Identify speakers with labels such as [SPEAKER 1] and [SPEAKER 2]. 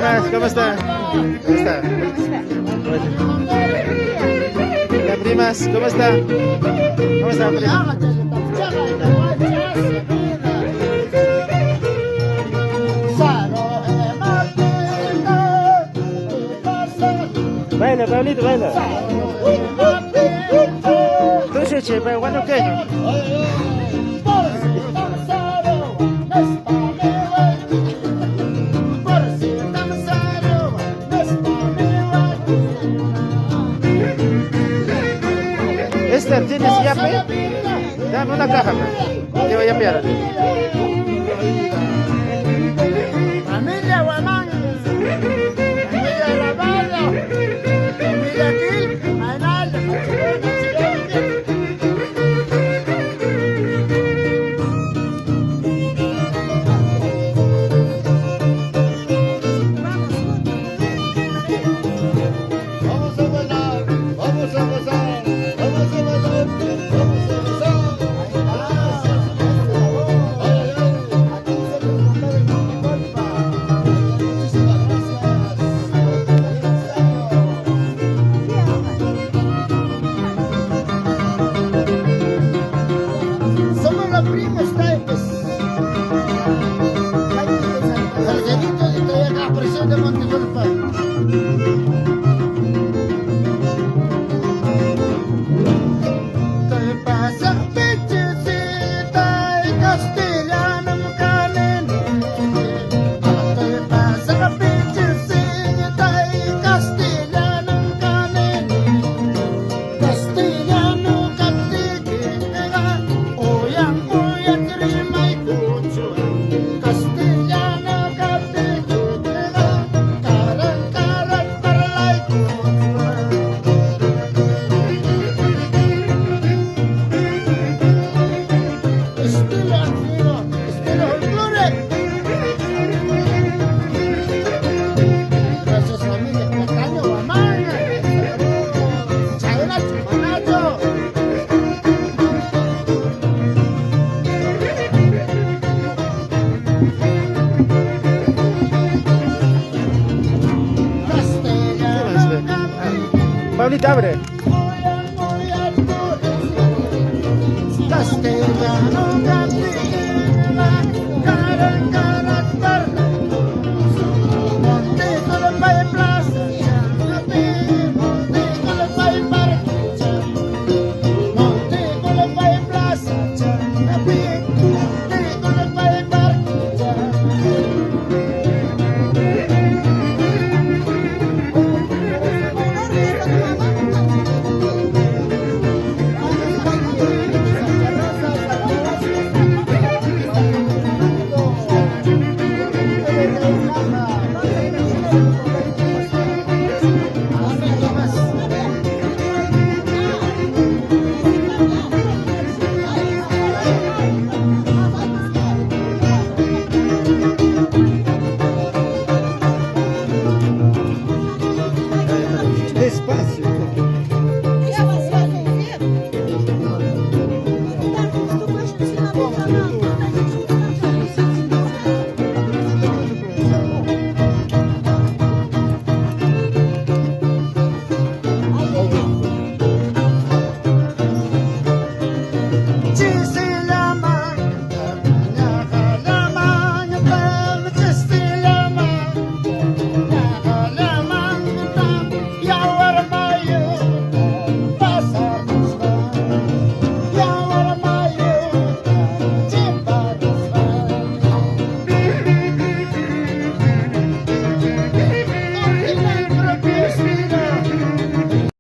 [SPEAKER 1] primas, ¿cómo está? ¿Cómo está? Hola, primas, ¿cómo está? ¿Cómo está, prima? Baila, Pablito, baila. Tú, Cheche, pero ¿cuándo qué? Esther, ¿tienes yape? Dame una caja, pues. Te voy a yapear.
[SPEAKER 2] Familia Guamán, familia Ramallo, familia Gil, Manal, vamos a bailar, vamos a gozar, vamos a bailar, vamos a gozar. Somos los primos taipes. Salguerito de Toyaca, presión de Montegolpa. Te pasa pechecita y castellano mucanen. Te pasa pechecita y castellano mucanen. Castellano castiga, oyan oyan terima ikucho. Castellano castiga, karan karan para ikucho. Estilo antiguo, estilo folclore. Gracias familia, Placaño, Guamán, Chayna, Chumanacho.
[SPEAKER 1] Pablito, abre.
[SPEAKER 2] Castellano